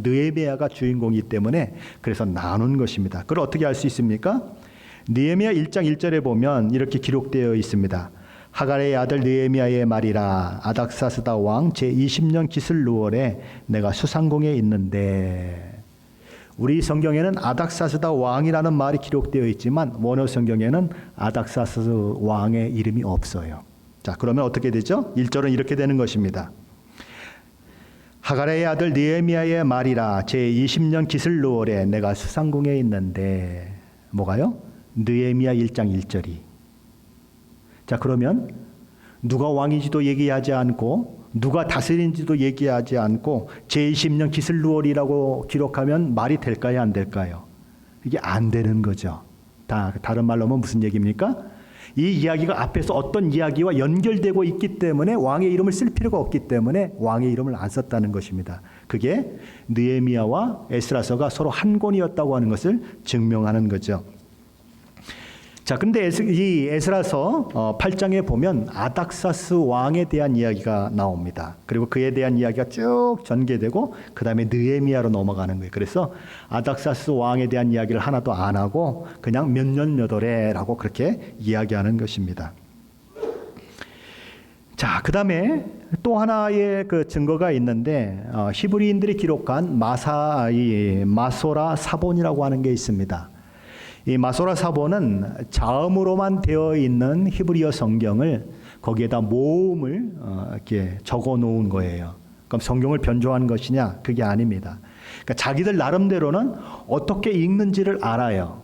느헤미야가 주인공이기 때문에 그래서 나눈 것입니다. 그걸 어떻게 알 수 있습니까? 느헤미야 1장 1절에 보면 이렇게 기록되어 있습니다. 하갈의 아들 느헤미야의 말이라 아닥사스다 왕 제20년 기슬루월에 내가 수상궁에 있는데, 우리 성경에는 아닥사스다 왕이라는 말이 기록되어 있지만 원어 성경에는 아닥사스 왕의 이름이 없어요. 자, 그러면 어떻게 되죠? 1절은 이렇게 되는 것입니다. 하갈의 아들 느헤미야의 말이라 제20년 기슬루월에 내가 수상궁에 있는데, 뭐가요? 느헤미야 1장 1절이. 자, 그러면 누가 왕인지도 얘기하지 않고 누가 다스린지도 얘기하지 않고 제20년 기슬루월이라고 기록하면 말이 될까요, 안 될까요? 이게 안 되는 거죠. 다른 말로 하면 무슨 얘기입니까? 이 이야기가 앞에서 어떤 이야기와 연결되고 있기 때문에 왕의 이름을 쓸 필요가 없기 때문에 왕의 이름을 안 썼다는 것입니다. 그게 느헤미야와 에스라서가 서로 한 권이었다고 하는 것을 증명하는 거죠. 자, 근데 이 에스라서 8장에 보면 아닥사스 왕에 대한 이야기가 나옵니다. 그리고 그에 대한 이야기가 쭉 전개되고 그 다음에 느헤미야로 넘어가는 거예요. 그래서 아닥사스 왕에 대한 이야기를 하나도 안 하고 그냥 몇 년 몇 월에라고 그렇게 이야기하는 것입니다. 자, 그 다음에 또 하나의 그 증거가 있는데 히브리인들이 기록한 마소라 사본이라고 하는 게 있습니다. 이 마소라 사본은 자음으로만 되어 있는 히브리어 성경을 거기에다 모음을 이렇게 적어 놓은 거예요. 그럼 성경을 변조한 것이냐? 그게 아닙니다. 그러니까 자기들 나름대로는 어떻게 읽는지를 알아요.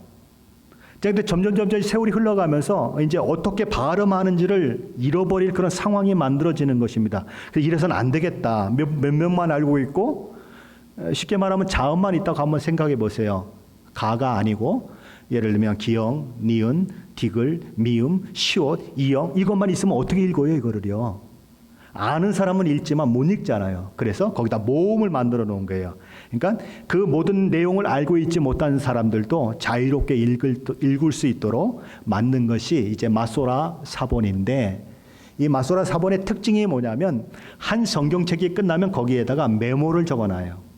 그런데 점점 세월이 흘러가면서 이제 어떻게 발음하는지를 잃어버릴 그런 상황이 만들어지는 것입니다. 그래서 이래서는 안 되겠다. 몇몇만 알고 있고, 쉽게 말하면 자음만 있다고 한번 생각해 보세요. 가가 아니고 예를 들면 기영, 니은, 디귿, 미음, 시옷, 이영, 이것만 있으면 어떻게 읽어요, 이거를요? 아는 사람은 읽지만 못 읽잖아요. 그래서 거기다 모음을 만들어 놓은 거예요. 그러니까 그 모든 내용을 알고 있지 못한 사람들도 자유롭게 읽을 수 있도록 만든 것이 이제 마소라 사본인데, 이 마소라 사본의 특징이 뭐냐면 한 성경책이 끝나면 거기에다가 메모를 적어놔요.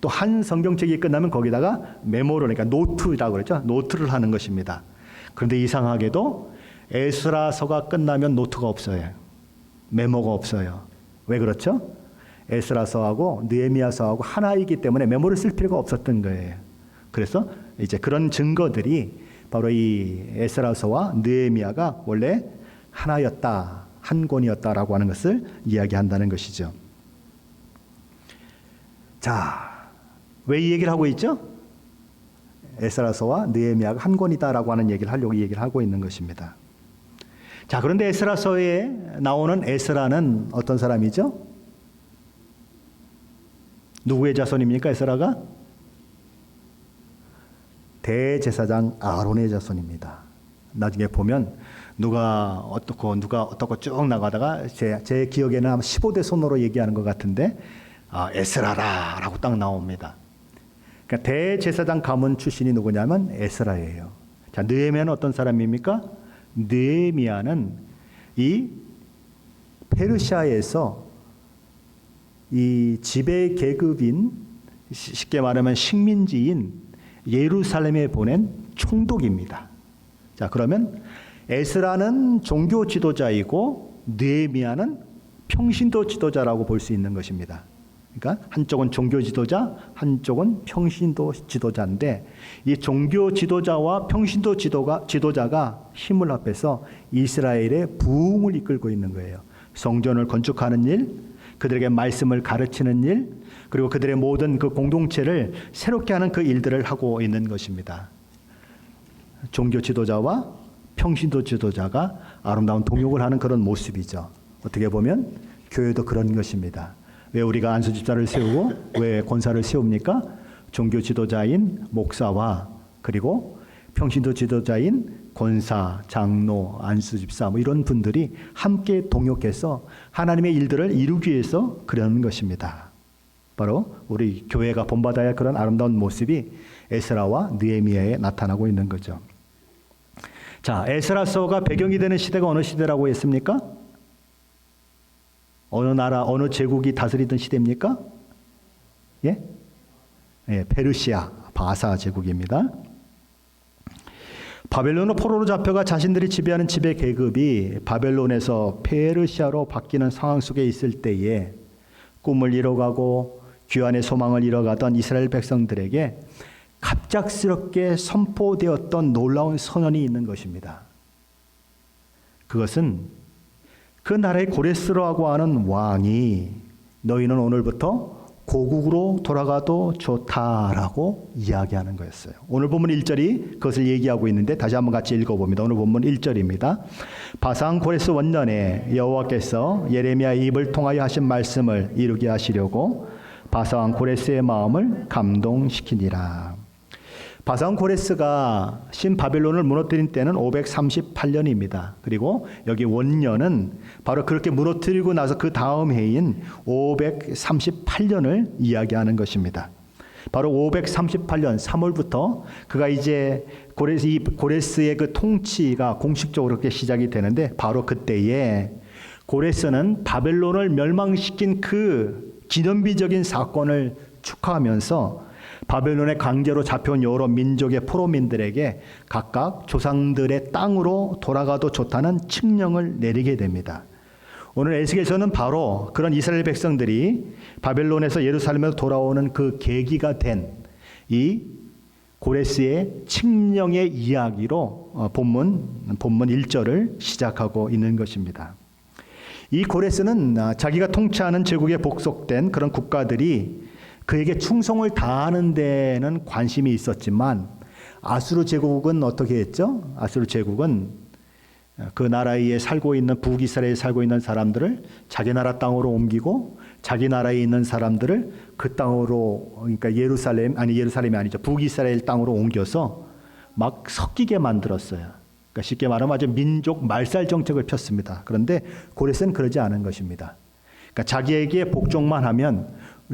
또 한 성경책이 끝나면 거기다가 메모를, 그러니까 노트라고 그랬죠. 노트를 하는 것입니다. 그런데 이상하게도 에스라서가 끝나면 노트가 없어요. 메모가 없어요. 왜 그렇죠? 에스라서하고 느헤미야서하고 하나이기 때문에 메모를 쓸 필요가 없었던 거예요. 그래서 이제 그런 증거들이 바로 이 에스라서와 느헤미야가 원래 하나였다, 한 권이었다라고 하는 것을 이야기한다는 것이죠. 자, 왜 이 얘기를 하고 있죠? 에스라서와 느헤미야가 한 권이다라고 하는 얘기를 하려고 얘기를 하고 있는 것입니다. 자, 그런데 에스라서에 나오는 에스라는 어떤 사람이죠? 누구의 자손입니까, 에스라가? 대제사장 아론의 자손입니다. 나중에 보면 누가 어떻고 쭉 나가다가 제 기억에는 아마 15대 손으로 얘기하는 것 같은데 에스라라고 딱 나옵니다. 그러니까 대제사장 가문 출신이 누구냐면 에스라예요. 자, 느헤미야는 어떤 사람입니까? 느헤미야는 이 페르시아에서 이 지배 계급인, 쉽게 말하면 식민지인 예루살렘에 보낸 총독입니다. 자, 그러면 에스라는 종교 지도자이고 느헤미야는 평신도 지도자라고 볼 수 있는 것입니다. 그러니까 한쪽은 종교 지도자, 한쪽은 평신도 지도자인데 이 종교 지도자와 평신도 지도자가 힘을 합해서 이스라엘의 부흥을 이끌고 있는 거예요. 성전을 건축하는 일, 그들에게 말씀을 가르치는 일, 그리고 그들의 모든 그 공동체를 새롭게 하는 그 일들을 하고 있는 것입니다. 종교 지도자와 평신도 지도자가 아름다운 동역을 하는 그런 모습이죠. 어떻게 보면 교회도 그런 것입니다. 왜 우리가 안수집사를 세우고 왜 권사를 세웁니까? 종교 지도자인 목사와 그리고 평신도 지도자인 권사, 장로, 안수집사 뭐 이런 분들이 함께 동역해서 하나님의 일들을 이루기 위해서 그러는 것입니다. 바로 우리 교회가 본받아야 그런 아름다운 모습이 에스라와 느헤미야에 나타나고 있는 거죠. 자, 에스라서가 배경이 되는 시대가 어느 시대라고 했습니까? 어느 나라, 어느 제국이 다스리던 시대입니까? 예? 예, 페르시아, 바사 제국입니다. 바벨론으로 포로로 잡혀가 자신들이 지배하는 지배 계급이 바벨론에서 페르시아로 바뀌는 상황 속에 있을 때에 꿈을 이뤄가고 귀환의 소망을 이뤄가던 이스라엘 백성들에게 갑작스럽게 선포되었던 놀라운 선언이 있는 것입니다. 그것은 그 나라의 고레스라고 하는 왕이 너희는 오늘부터 고국으로 돌아가도 좋다라고 이야기하는 거였어요. 오늘 본문 1절이 그것을 얘기하고 있는데 다시 한번 같이 읽어봅니다. 오늘 본문 1절입니다. 바산 고레스 원년에 여호와께서 예레미야의 입을 통하여 하신 말씀을 이루게 하시려고 바산 고레스의 마음을 감동시키니라. 바산 고레스가 신바벨론을 무너뜨린 때는 538년입니다. 그리고 여기 원년은 바로 그렇게 무너뜨리고 나서 그 다음 해인 538년을 이야기하는 것입니다. 바로 538년 3월부터 그가 이제 고레스의 그 통치가 공식적으로 그렇게 시작이 되는데 바로 그때에 고레스는 바벨론을 멸망시킨 그 기념비적인 사건을 축하하면서 바벨론의 강제로 잡혀온 여러 민족의 포로민들에게 각각 조상들의 땅으로 돌아가도 좋다는 칙령을 내리게 됩니다. 오늘 에스겔서는 바로 그런 이스라엘 백성들이 바벨론에서 예루살렘으로 돌아오는 그 계기가 된 이 고레스의 칙령의 이야기로 본문 1절을 시작하고 있는 것입니다. 이 고레스는 자기가 통치하는 제국에 복속된 그런 국가들이 그에게 충성을 다하는 데는 관심이 있었지만 아수르 제국은 어떻게 했죠? 아수르 제국은 그 나라에 살고 있는 북이스라엘에 살고 있는 사람들을 자기 나라 땅으로 옮기고 자기 나라에 있는 사람들을 그 땅으로 그러니까 예루살렘이 아니죠. 북이스라엘 땅으로 옮겨서 막 섞이게 만들었어요. 그러니까 쉽게 말하면 아주 민족 말살 정책을 폈습니다. 그런데 고레스는 그러지 않은 것입니다. 그러니까 자기에게 복종만 하면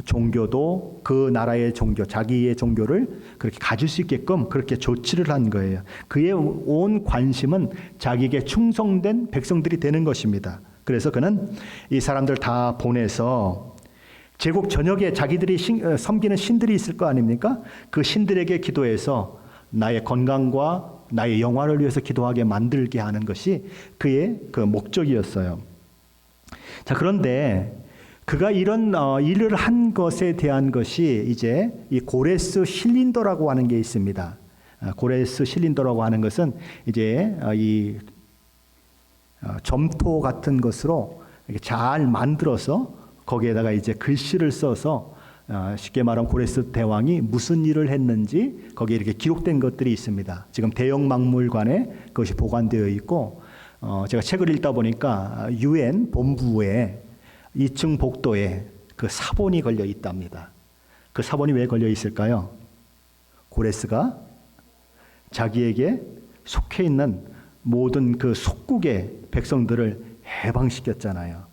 종교도 그 나라의 종교, 자기의 종교를 그렇게 가질 수 있게끔 그렇게 조치를 한 거예요. 그의 온 관심은 자기에게 충성된 백성들이 되는 것입니다. 그래서 그는 이 사람들 다 보내서 제국 전역에 자기들이 섬기는 신들이 있을 거 아닙니까? 그 신들에게 기도해서 나의 건강과 나의 영화를 위해서 기도하게 만들게 하는 것이 그의 그 목적이었어요. 자, 그런데 그가 이런 일을 한 것에 대한 것이 이제 이 고레스 실린더라고 하는 게 있습니다. 고레스 실린더라고 하는 것은 이제 이 점토 같은 것으로 이렇게 잘 만들어서 거기에다가 이제 글씨를 써서 쉽게 말하면 고레스 대왕이 무슨 일을 했는지 거기에 이렇게 기록된 것들이 있습니다. 지금 대영박물관에 그것이 보관되어 있고 제가 책을 읽다 보니까 UN 본부에 2층 복도에 그 사본이 걸려 있답니다. 그 사본이 왜 걸려 있을까요? 고레스가 자기에게 속해 있는 모든 그 속국의 백성들을 해방시켰잖아요.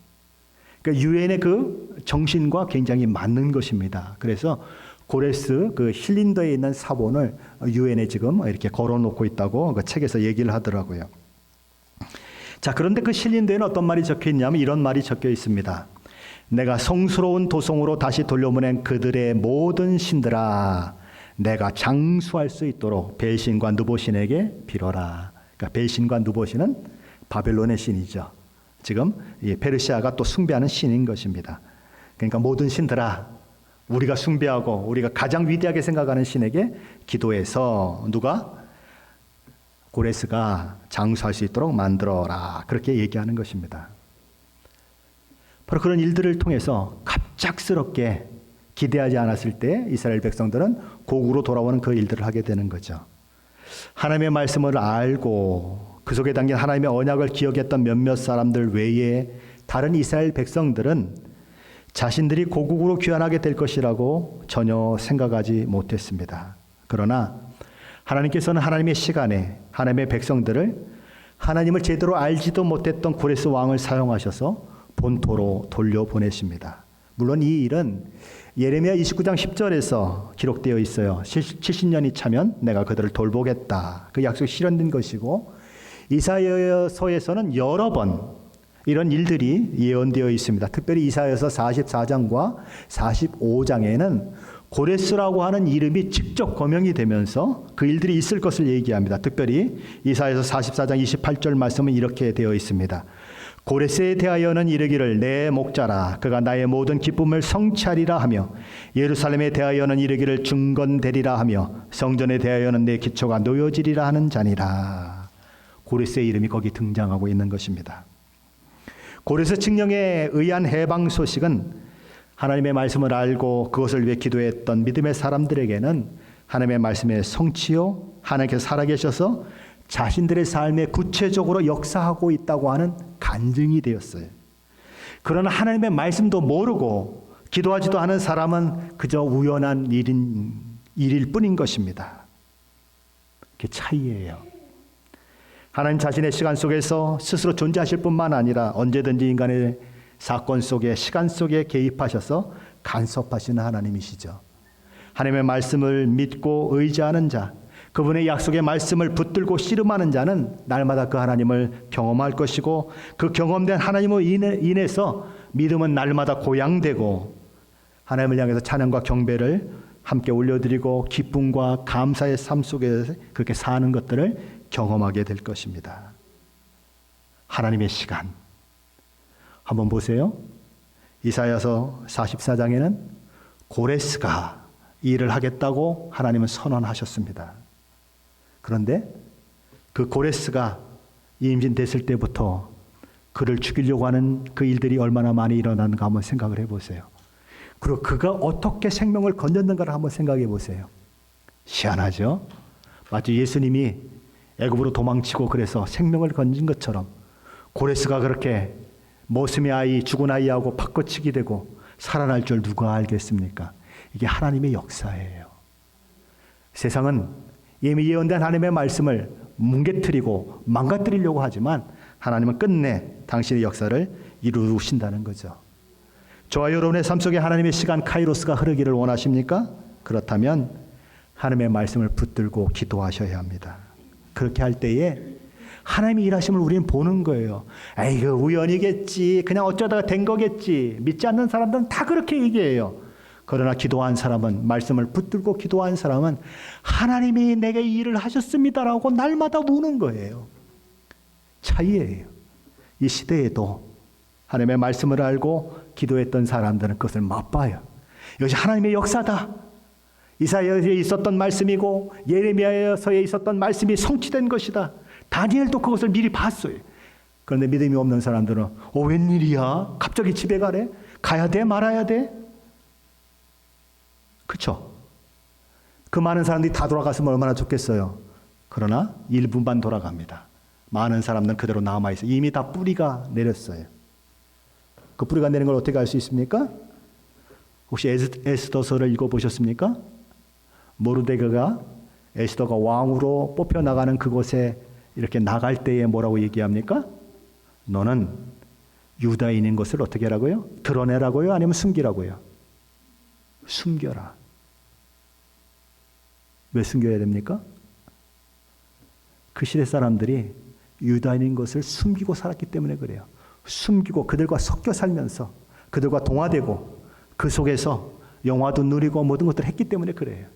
그러니까 유엔의 그 정신과 굉장히 맞는 것입니다. 그래서 고레스 그 힐린더에 있는 사본을 유엔에 지금 이렇게 걸어놓고 있다고 그 책에서 얘기를 하더라고요. 자, 그런데 그 실린더에는 어떤 말이 적혀 있냐면 이런 말이 적혀 있습니다. 내가 성스러운 도성으로 다시 돌려보낸 그들의 모든 신들아, 내가 장수할 수 있도록 벨신과 느보신에게 빌어라. 그러니까 벨신과 느보신은 바벨론의 신이죠. 지금 페르시아가 또 숭배하는 신인 것입니다. 그러니까 모든 신들아, 우리가 숭배하고 우리가 가장 위대하게 생각하는 신에게 기도해서 누가? 고레스가 장수할 수 있도록 만들어라. 그렇게 얘기하는 것입니다. 바로 그런 일들을 통해서 갑작스럽게 기대하지 않았을 때 이스라엘 백성들은 고국으로 돌아오는 그 일들을 하게 되는 거죠. 하나님의 말씀을 알고 그 속에 담긴 하나님의 언약을 기억했던 몇몇 사람들 외에 다른 이스라엘 백성들은 자신들이 고국으로 귀환하게 될 것이라고 전혀 생각하지 못했습니다. 그러나 하나님께서는 하나님의 시간에 하나님의 백성들을 하나님을 제대로 알지도 못했던 고레스 왕을 사용하셔서 본토로 돌려보내십니다. 물론 이 일은 예레미야 29장 10절에서 기록되어 있어요. 70년이 차면 내가 그들을 돌보겠다. 그 약속이 실현된 것이고, 이사야서에서는 여러 번 이런 일들이 예언되어 있습니다. 특별히 이사야서 44장과 45장에는 고레스라고 하는 이름이 직접 거명이 되면서 그 일들이 있을 것을 얘기합니다. 특별히 이사야서 44장 28절 말씀은 이렇게 되어 있습니다. 고레스에 대하여는 이르기를 내 목자라 그가 나의 모든 기쁨을 성취하리라 하며, 예루살렘에 대하여는 이르기를 중건되리라 하며, 성전에 대하여는 내 기초가 놓여지리라 하는 자니라. 고레스의 이름이 거기 등장하고 있는 것입니다. 고레스 칙령에 의한 해방 소식은 하나님의 말씀을 알고 그것을 위해 기도했던 믿음의 사람들에게는 하나님의 말씀의 성취요, 하나님께서 살아계셔서 자신들의 삶에 구체적으로 역사하고 있다고 하는 간증이 되었어요. 그러나 하나님의 말씀도 모르고 기도하지도 않은 사람은 그저 우연한 일일 뿐인 것입니다. 그게 차이예요. 하나님 자신의 시간 속에서 스스로 존재하실 뿐만 아니라 언제든지 인간의 사건 속에, 시간 속에 개입하셔서 간섭하시는 하나님이시죠. 하나님의 말씀을 믿고 의지하는 자, 그분의 약속의 말씀을 붙들고 씨름하는 자는 날마다 그 하나님을 경험할 것이고, 그 경험된 하나님으로 인해서 믿음은 날마다 고양되고 하나님을 향해서 찬양과 경배를 함께 올려드리고 기쁨과 감사의 삶 속에서 그렇게 사는 것들을 경험하게 될 것입니다. 하나님의 시간 한번 보세요. 이사야서 44장에는 고레스가 이 일을 하겠다고 하나님은 선언하셨습니다. 그런데 그 고레스가 임신됐을 때부터 그를 죽이려고 하는 그 일들이 얼마나 많이 일어나는가 한번 생각을 해보세요. 그리고 그가 어떻게 생명을 건졌는가를 한번 생각해 보세요. 희한하죠? 마치 예수님이 애굽으로 도망치고 그래서 생명을 건진 것처럼 고레스가 그렇게 모슴의 아이, 죽은 아이하고 바꿔치기 되고 살아날 줄 누가 알겠습니까? 이게 하나님의 역사예요. 세상은 이미 예언된 하나님의 말씀을 뭉개뜨리고 망가뜨리려고 하지만 하나님은 끝내 당신의 역사를 이루신다는 거죠. 저와 여러분의 삶 속에 하나님의 시간 카이로스가 흐르기를 원하십니까? 그렇다면 하나님의 말씀을 붙들고 기도하셔야 합니다. 그렇게 할 때에 하나님의 일하심을 우리는 보는 거예요. 에이, 그 우연이겠지. 그냥 어쩌다가 된 거겠지. 믿지 않는 사람들은 다 그렇게 얘기해요. 그러나 기도한 사람은, 말씀을 붙들고 기도한 사람은 하나님이 내게 이 일을 하셨습니다라고 날마다 우는 거예요. 차이예요. 이 시대에도 하나님의 말씀을 알고 기도했던 사람들은 그것을 맛봐요. 이것이 하나님의 역사다. 이사야서에 있었던 말씀이고 예레미야서에 있었던 말씀이 성취된 것이다. 다니엘도 그것을 미리 봤어요. 그런데 믿음이 없는 사람들은 웬일이야? 갑자기 집에 가래? 가야 돼? 말아야 돼? 그렇죠? 그 많은 사람들이 다 돌아갔으면 얼마나 좋겠어요. 그러나 일부만 돌아갑니다. 많은 사람들은 그대로 남아있어요. 이미 다 뿌리가 내렸어요. 그 뿌리가 내린 걸 어떻게 알 수 있습니까? 혹시 에스더서를 읽어보셨습니까? 모르데그가 에스더가 왕으로 뽑혀나가는 그곳에 이렇게 나갈 때에 뭐라고 얘기합니까? 너는 유다인인 것을 어떻게 하라고요? 드러내라고요? 아니면 숨기라고요? 숨겨라. 왜 숨겨야 됩니까? 그 시대 사람들이 유다인인 것을 숨기고 살았기 때문에 그래요. 숨기고 그들과 섞여 살면서 그들과 동화되고 그 속에서 영화도 누리고 모든 것들을 했기 때문에 그래요.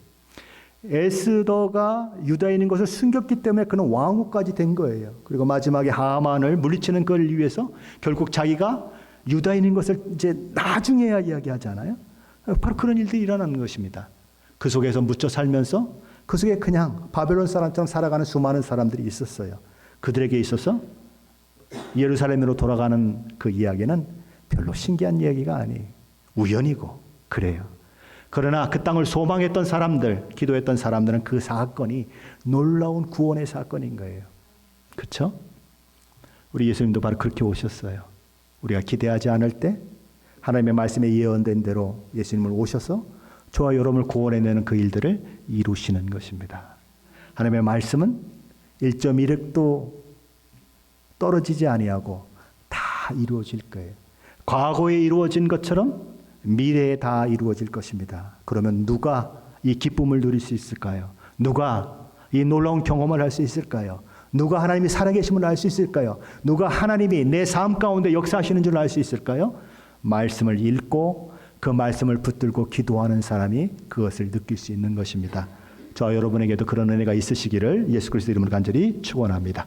에스더가 유다인인 것을 숨겼기 때문에 그는 왕후까지 된 거예요. 그리고 마지막에 하만을 물리치는 그를 위해서 결국 자기가 유다인인 것을 이제 나중에야 이야기하잖아요. 바로 그런 일들이 일어나는 것입니다. 그 속에서 묻혀 살면서 그 속에 그냥 바벨론 사람처럼 살아가는 수많은 사람들이 있었어요. 그들에게 있어서 예루살렘으로 돌아가는 그 이야기는 별로 신기한 이야기가 아니에요. 우연이고 그래요. 그러나 그 땅을 소망했던 사람들, 기도했던 사람들은 그 사건이 놀라운 구원의 사건인 거예요. 그렇죠? 우리 예수님도 바로 그렇게 오셨어요. 우리가 기대하지 않을 때 하나님의 말씀에 예언된 대로 예수님을 오셔서 저와 여러분을 구원해내는 그 일들을 이루시는 것입니다. 하나님의 말씀은 1.1획도 떨어지지 아니하고 다 이루어질 거예요. 과거에 이루어진 것처럼 미래에 다 이루어질 것입니다. 그러면 누가 이 기쁨을 누릴 수 있을까요? 누가 이 놀라운 경험을 할 수 있을까요? 누가 하나님이 살아계심을 알 수 있을까요? 누가 하나님이 내 삶 가운데 역사하시는 줄 알 수 있을까요? 말씀을 읽고 그 말씀을 붙들고 기도하는 사람이 그것을 느낄 수 있는 것입니다. 저 여러분에게도 그런 은혜가 있으시기를 예수 그리스도 이름으로 간절히 축원합니다.